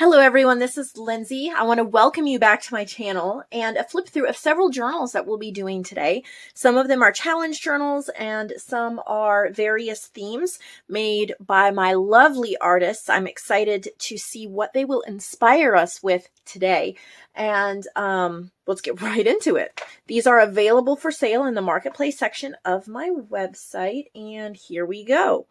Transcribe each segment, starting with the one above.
Hello everyone, this is Lindsay. I want to welcome you back to my channel and a flip through of several journals that we'll be doing today. Some of them are challenge journals and some are various themes made by my lovely artists. I'm excited to see what they will inspire us with today. And let's get right into it. These are available for sale in the marketplace section of my website, and here we go.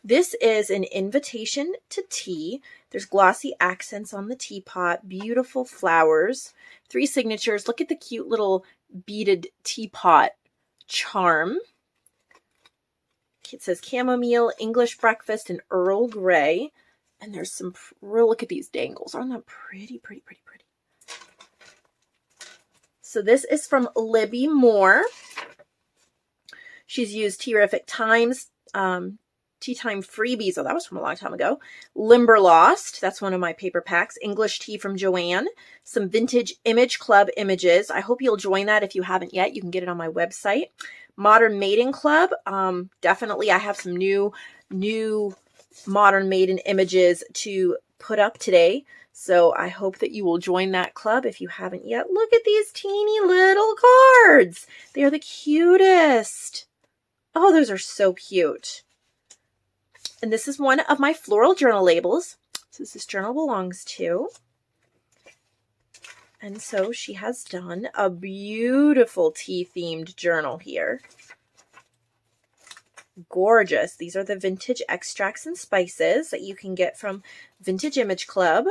This is an invitation to tea. There's glossy accents on the teapot, beautiful flowers, 3 signatures. Look at the cute little beaded teapot charm. It says chamomile, English breakfast, and Earl Grey. And there's some real, look at these dangles. Aren't that pretty, pretty, pretty, pretty? So this is from Libby Moore. She's used Terrific Times, Tea Time Freebies. Oh, that was from a long time ago. Limberlost. That's one of my paper packs. English Tea from Joanne. Some vintage Image Club images. I hope you'll join that if you haven't yet. You can get it on my website. Modern Maiden Club. Definitely I have some new Modern Maiden images to put up today. So I hope that you will join that club if you haven't yet. Look at these teeny little cards. They are the cutest. Oh, those are so cute. And this is one of my floral journal labels. So this journal belongs to. And so she has done a beautiful tea-themed journal here. Gorgeous. These are the vintage extracts and spices that you can get from Vintage Image Club.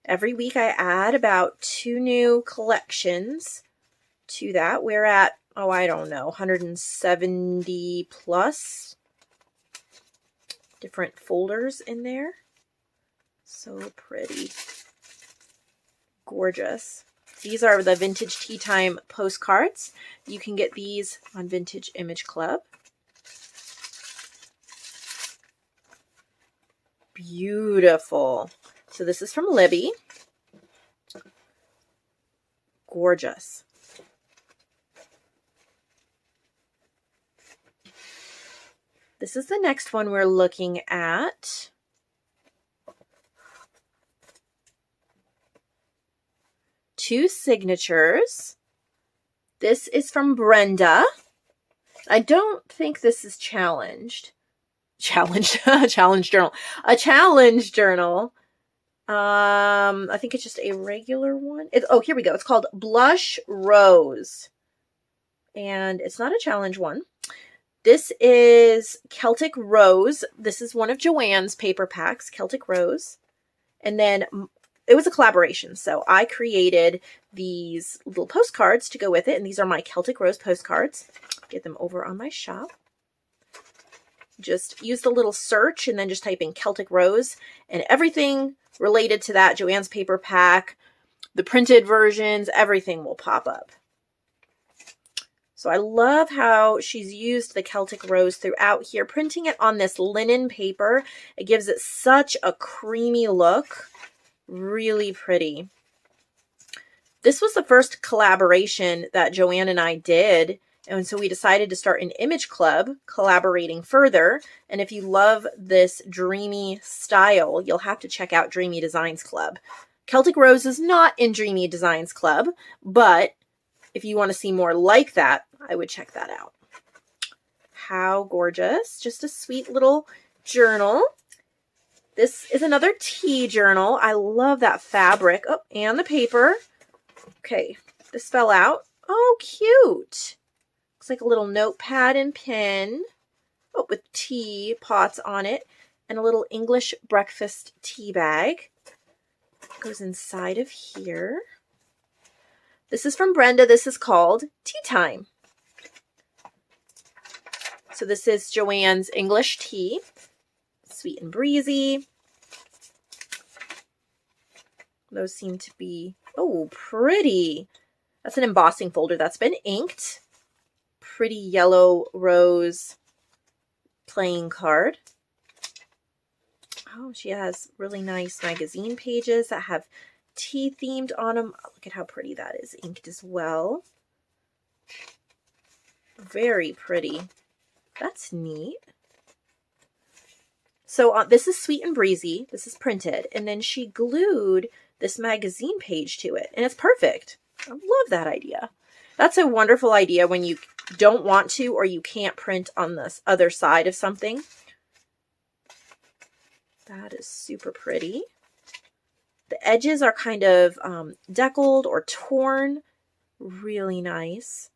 Every week I add about 2 new collections to that. We're at, oh, I don't know, 170 plus different folders in there. So pretty. Gorgeous. These are the Vintage Tea Time postcards. You can get these on Vintage Image Club. Beautiful. So this is from Libby. Gorgeous. This is the next one we're looking at. Two signatures. This is from Brenda. I don't think this is challenged. Challenge journal. A challenge journal. I think it's just a regular one. Oh, here we go. It's called Blush Rose. And it's not a challenge one. This is Celtic Rose. This is one of Joanne's paper packs, Celtic Rose. And then it was a collaboration. So I created these little postcards to go with it. And these are my Celtic Rose postcards. Get them over on my shop. Just use the little search and then just type in Celtic Rose. And everything related to that, Joanne's paper pack, the printed versions, everything will pop up. So I love how she's used the Celtic Rose throughout here, printing it on this linen paper. It gives it such a creamy look. Really pretty. This was the first collaboration that Joanne and I did. And so we decided to start an image club, collaborating further. And if you love this dreamy style, you'll have to check out Dreamy Designs Club. Celtic Rose is not in Dreamy Designs Club, but if you want to see more like that, I would check that out. How gorgeous. Just a sweet little journal. This is another tea journal. I love that fabric. Oh, and the paper. Okay, this fell out. Oh, cute. Looks like a little notepad and pen. Oh, with tea pots on it. And a little English breakfast tea bag. Goes inside of here. This is from Brenda. This is called Tea Time. So this is Joanne's English tea. Sweet and breezy. Those seem to be, oh, pretty. That's an embossing folder that's been inked. Pretty yellow rose playing card. Oh, she has really nice magazine pages that have tea themed on them. Oh, look at how pretty that is, inked as well. Very pretty. That's neat. So this is Sweet and Breezy. This is printed. And then she glued this magazine page to it. And it's perfect. I love that idea. That's a wonderful idea when you don't want to or you can't print on this other side of something. That is super pretty. The edges are kind of deckled or torn. Really nice.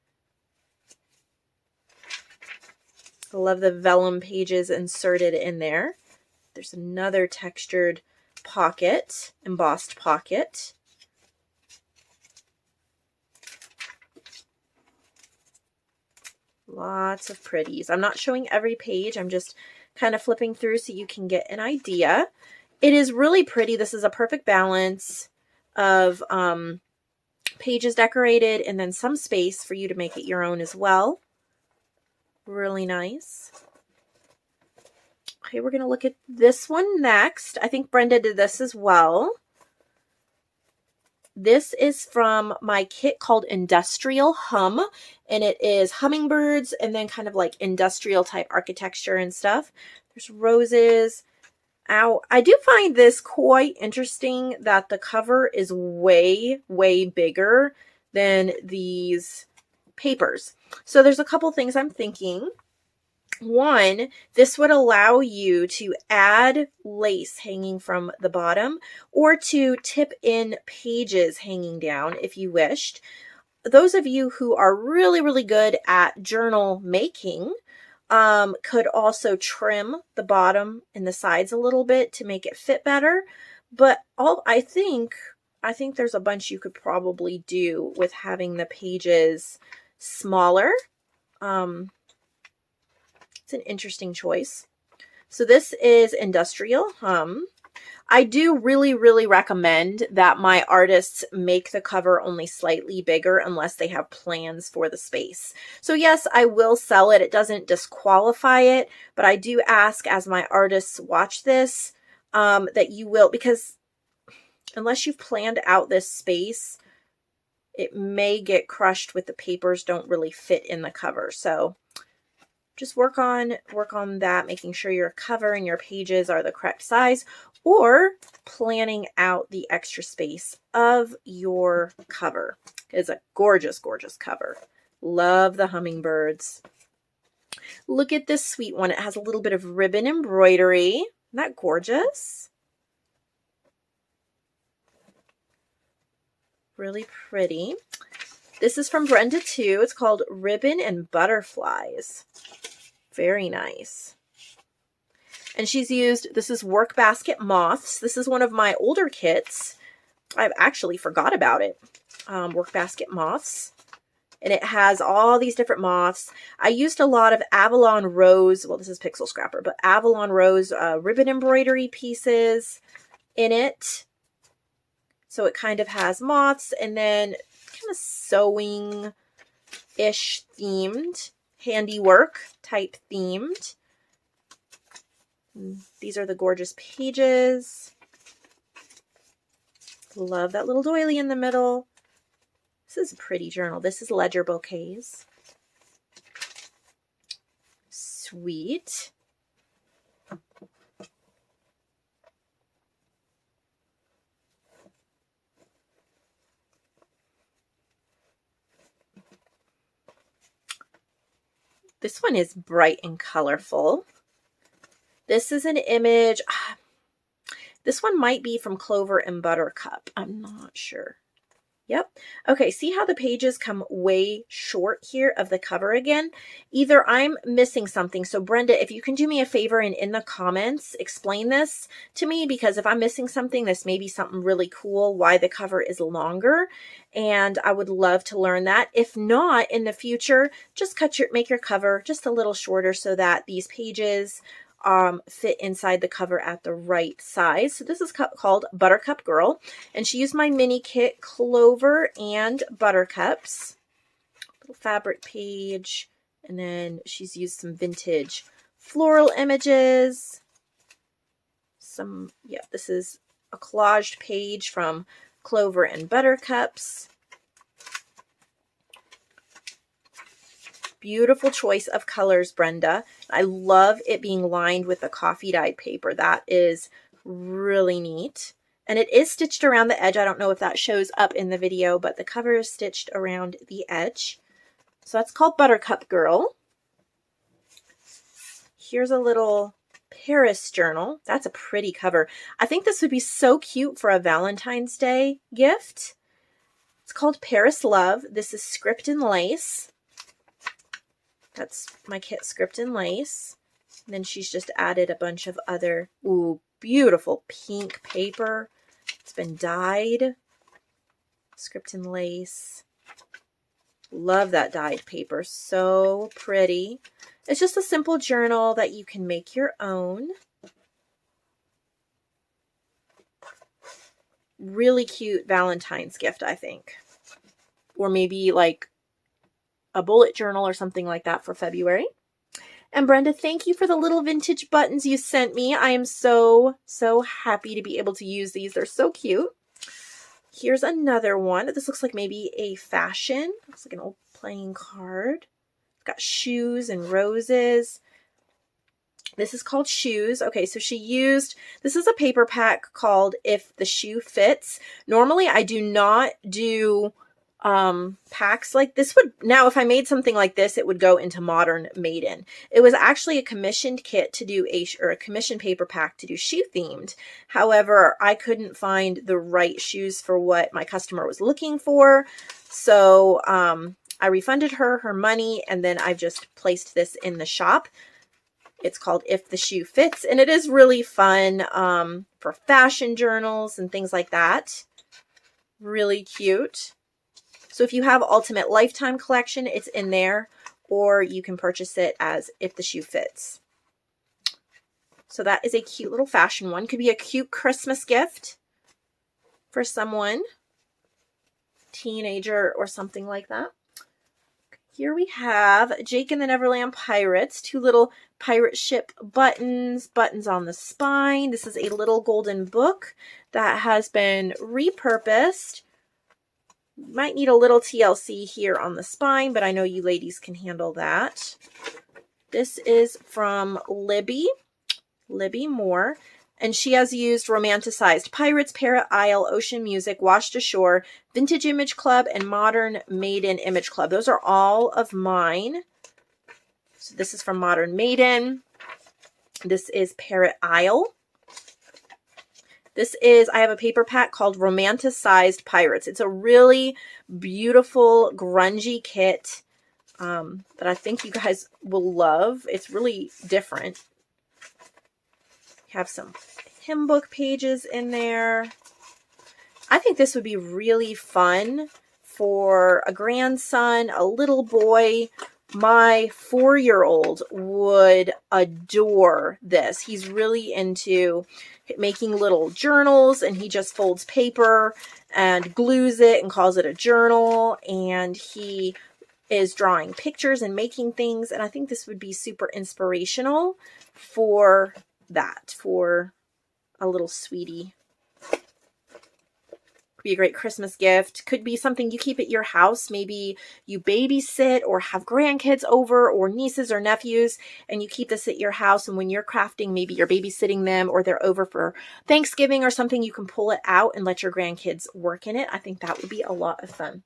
I love the vellum pages inserted in there. There's another textured pocket, embossed pocket. Lots of pretties. I'm not showing every page. I'm just kind of flipping through so you can get an idea. It is really pretty. This is a perfect balance of pages decorated and then some space for you to make it your own as well. Really nice. Okay, we're going to look at this one next. I think Brenda did this as well. This is from my kit called Industrial Hum, and it is hummingbirds and then kind of like industrial type architecture and stuff. There's roses. Ow. I do find this quite interesting that the cover is way, way bigger than these papers. So there's a couple things I'm thinking. One, this would allow you to add lace hanging from the bottom or to tip in pages hanging down if you wished. Those of you who are really, really good at journal making could also trim the bottom and the sides a little bit to make it fit better. But I think there's a bunch you could probably do with having the pages smaller. It's an interesting choice. So this is Industrial Hum. I do really, really recommend that my artists make the cover only slightly bigger unless they have plans for the space. So yes, I will sell it. It doesn't disqualify it, but I do ask as my artists watch this that you will, because unless you've planned out this space, it may get crushed with the papers don't really fit in the cover. So just work on that, making sure your cover and your pages are the correct size, or planning out the extra space of your cover. It's a gorgeous, gorgeous cover. Love the hummingbirds. Look at this sweet one. It has a little bit of ribbon embroidery. Isn't that gorgeous? Really pretty. This is from Brenda too. It's called Ribbon and Butterflies. Very nice. And she's used, this is Work Basket Moths. This is one of my older kits. I've actually forgot about it. Work Basket Moths. And it has all these different moths. I used a lot of Avalon Rose, well, this is Pixel Scrapper, but Avalon Rose ribbon embroidery pieces in it. So it kind of has moths and then kind of sewing-ish themed, handiwork type themed. These are the gorgeous pages. Love that little doily in the middle. This is a pretty journal. This is Ledger Bouquets. Sweet. This one is bright and colorful. This is an image. This one might be from Clover and Buttercup. I'm not sure. Yep. Okay, see how the pages come way short here of the cover again? Either I'm missing something. So Brenda, if you can do me a favor and in the comments, explain this to me, because if I'm missing something, this may be something really cool, why the cover is longer. And I would love to learn that. If not, in the future, just make your cover just a little shorter so that these pages fit inside the cover at the right size. So this is called Buttercup Girl, and she used my mini kit Clover and Buttercups. Little fabric page, and then she's used some vintage floral images. This is a collaged page from Clover and Buttercups. Beautiful choice of colors, Brenda. I love it being lined with the coffee dyed paper. That is really neat. And it is stitched around the edge. I don't know if that shows up in the video, but the cover is stitched around the edge. So that's called Buttercup Girl. Here's a little Paris journal. That's a pretty cover. I think this would be so cute for a Valentine's Day gift. It's called Paris Love. This is script and lace. That's my kit, script and lace. And then she's just added a bunch of other, ooh, beautiful pink paper. It's been dyed. Script and lace. Love that dyed paper. So pretty. It's just a simple journal that you can make your own. Really cute Valentine's gift, I think. Or maybe like a bullet journal or something like that for February. And Brenda, thank you for the little vintage buttons you sent me. I am so happy to be able to use these. They're so cute. Here's another one. This looks like maybe a fashion. Looks like an old playing card. Got shoes and roses. This is called Shoes. Okay, so she used, this is a paper pack called If the Shoe Fits. Normally I do not do packs like this. Now if I made something like this, it would go into Modern Maiden. It was actually a commissioned kit to do a commissioned paper pack to do shoe themed. However, I couldn't find the right shoes for what my customer was looking for. So I refunded her money, and then I've just placed this in the shop. It's called If the Shoe Fits, and it is really fun for fashion journals and things like that. Really cute. So if you have Ultimate Lifetime Collection, it's in there, or you can purchase it as If the Shoe Fits. So that is a cute little fashion one. Could be a cute Christmas gift for someone, teenager or something like that. Here we have Jake and the Neverland Pirates, 2 little pirate ship buttons, buttons on the spine. This is a little golden book that has been repurposed. Might need a little TLC here on the spine, but I know you ladies can handle that. This is from Libby Moore, and she has used romanticized pirates, Parrot Isle, Ocean Music, Washed Ashore, Vintage Image Club, and Modern Maiden Image Club. Those are all of mine. So this is from Modern Maiden. This is Parrot Isle. This is, I have a paper pack called Romanticized Pirates. It's a really beautiful, grungy kit that I think you guys will love. It's really different. Have some hymn book pages in there. I think this would be really fun for a grandson, a little boy. My 4-year-old would adore this. He's really into making little journals, and he just folds paper and glues it and calls it a journal, and he is drawing pictures and making things, and I think this would be super inspirational for that, for a little sweetie. Could be a great Christmas gift. Could be something you keep at your house. Maybe you babysit or have grandkids over, or nieces or nephews, and you keep this at your house, and when you're crafting, maybe you're babysitting them or they're over for Thanksgiving or something, you can pull it out and let your grandkids work in it. I think that would be a lot of fun.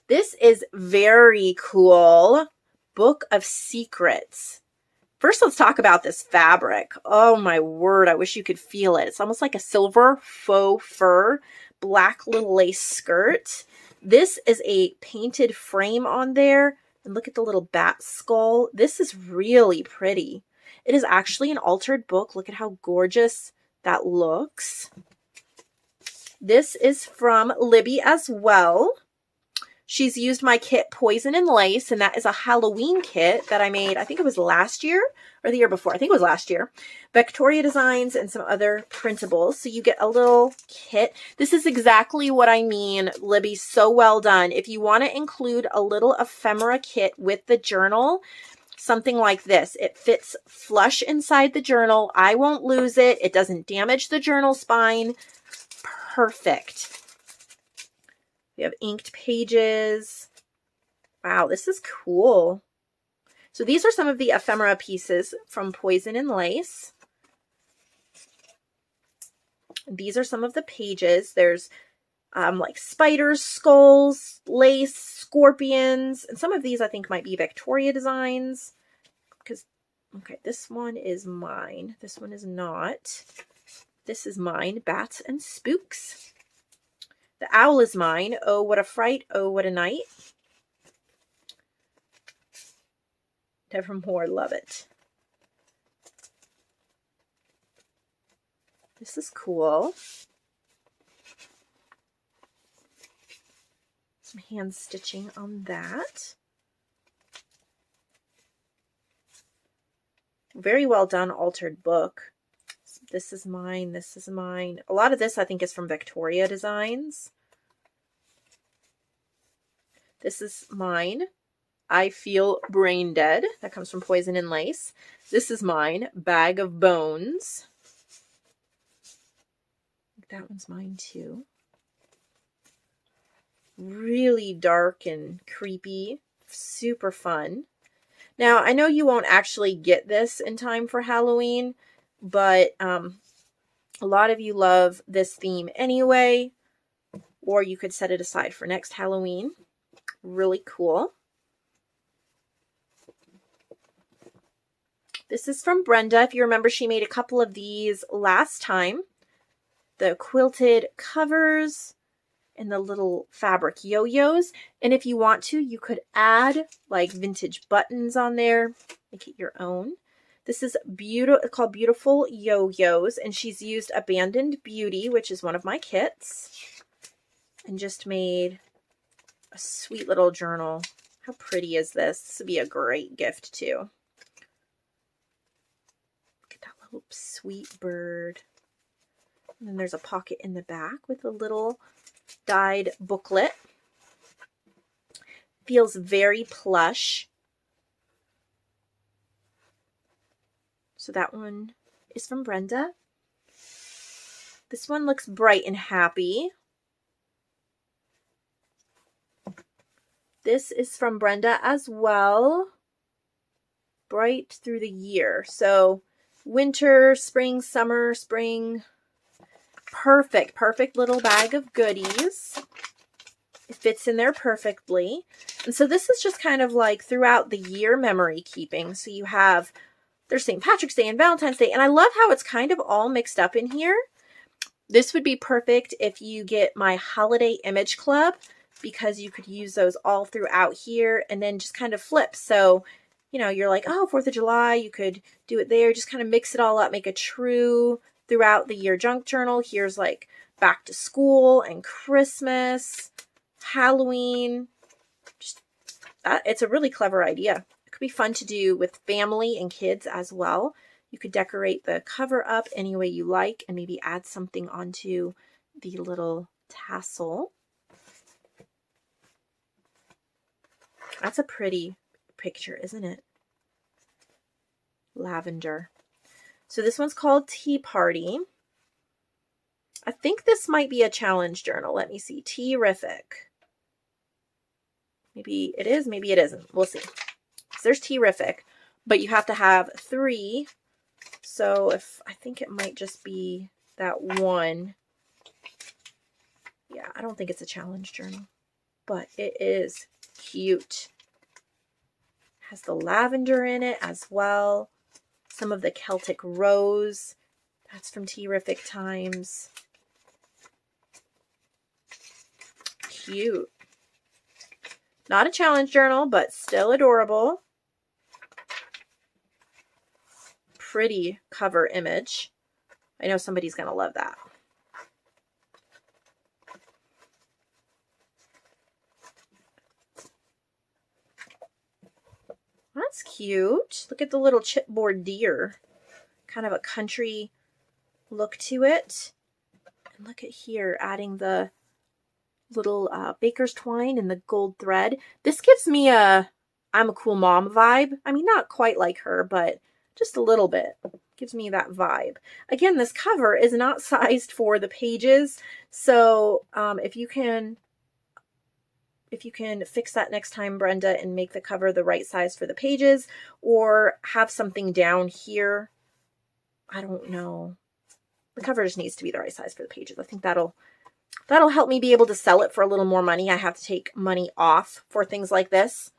This is very cool. Book of Secrets. First, let's talk about this fabric. Oh my word, I wish you could feel it. It's almost like a silver faux fur, black little lace skirt. This is a painted frame on there. And look at the little bat skull. This is really pretty. It is actually an altered book. Look at how gorgeous that looks. This is from Libby as well. She's used my kit Poison and Lace, and that is a Halloween kit that I made, I think it was last year or the year before. I think it was last year. Victoria Designs and some other printables. So you get a little kit. This is exactly what I mean, Libby. So well done. If you want to include a little ephemera kit with the journal, something like this. It fits flush inside the journal. I won't lose it. It doesn't damage the journal spine. Perfect. We have inked pages. Wow, this is cool. So these are some of the ephemera pieces from Poison and Lace. These are some of the pages. There's like spiders, skulls, lace, scorpions, and some of these I think might be Victoria designs. Because, okay, this one is mine. This one is not. This is mine, Bats and Spooks. The owl is mine. Oh, what a fright. Oh, what a night. Nevermore, love it. This is cool. Some hand stitching on that. Very well done altered book. This is mine. This is mine. A lot of this I think is from Victoria Designs. This is mine. I Feel Brain Dead. That comes from Poison and Lace. This is mine. Bag of Bones. That one's mine too. Really dark and creepy. Super fun. Now, I know you won't actually get this in time for Halloween, but a lot of you love this theme anyway, or you could set it aside for next Halloween. Really cool. This is from Brenda. If you remember, she made a couple of these last time. The quilted covers and the little fabric yo-yos. And if you want to, you could add like vintage buttons on there. Make it your own. This is called Beautiful Yo-Yos, and she's used Abandoned Beauty, which is one of my kits, and just made a sweet little journal. How pretty is this? This would be a great gift too. Look at that little sweet bird. And then there's a pocket in the back with a little dyed booklet. Feels very plush. So that one is from Brenda. This one looks bright and happy. This is from Brenda as well. Bright through the year. So winter, spring, summer, spring. Perfect, perfect little bag of goodies. It fits in there perfectly. And so this is just kind of like throughout the year memory keeping. So you have, there's St. Patrick's Day and Valentine's Day. And I love how it's kind of all mixed up in here. This would be perfect if you get my holiday image club, because you could use those all throughout here and then just kind of flip. So, you know, you're like, oh, 4th of July, you could do it there. Just kind of mix it all up, make a true throughout the year junk journal. Here's like back to school and Christmas, Halloween. Just it's a really clever idea. It could be fun to do with family and kids as well. You could decorate the cover up any way you like and maybe add something onto the little tassel. That's a pretty picture, isn't it? Lavender. So this one's called Tea Party. I think this might be a challenge journal. Let me see. Tea-rific. Maybe it is, maybe it isn't. We'll see. So there's Tea-rific, but you have to have 3. So I think it might just be that one. Yeah, I don't think it's a challenge journal, but it is cute. Has the lavender in it as well. Some of the Celtic rose. That's from Tea-rific Times. Cute. Not a challenge journal, but still adorable. Pretty cover image. I know somebody's going to love that. That's cute. Look at the little chipboard deer. Kind of a country look to it. And look at here, adding the little baker's twine and the gold thread. This gives me a I'm a cool mom vibe. I mean, not quite like her, but just a little bit. Gives me that vibe. Again, this cover is not sized for the pages. So if you can if you can fix that next time, Brenda, and make the cover the right size for the pages, or have something down here. I don't know. The cover just needs to be the right size for the pages. I think that'll help me be able to sell it for a little more money. I have to take money off for things like this,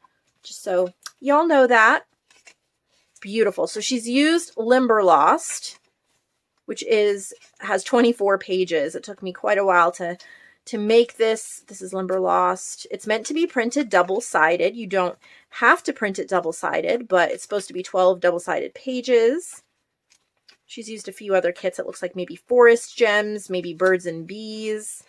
just so y'all know that. Beautiful. So she's used Limberlost, which has 24 pages. It took me quite a while to make this. This is Limberlost. It's meant to be printed double-sided. You don't have to print it double-sided, but it's supposed to be 12 double-sided pages. She's used a few other kits. It looks like maybe Forest Gems, maybe Birds and Bees.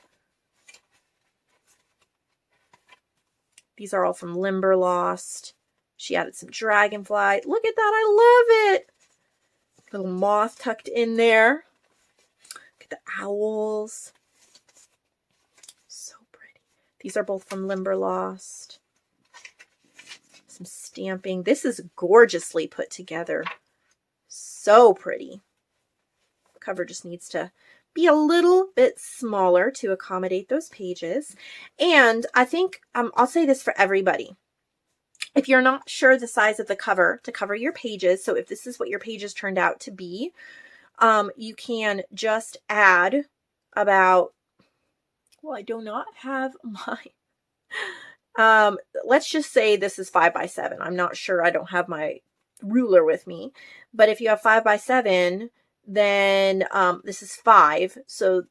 These are all from Limberlost. She added some dragonfly. Look at that. I love it. Little moth tucked in there. Look at the owls. So pretty. These are both from Limberlost. Some stamping. This is gorgeously put together. So pretty. The cover just needs to be a little bit smaller to accommodate those pages. And I think I'll say this for everybody. If you're not sure the size of the cover to cover your pages, so if this is what your pages turned out to be, you can just add about, well, I do not have my, let's just say this is 5 by 7. I'm not sure. I don't have my ruler with me, but if you have 5 by 7, then this is 5. So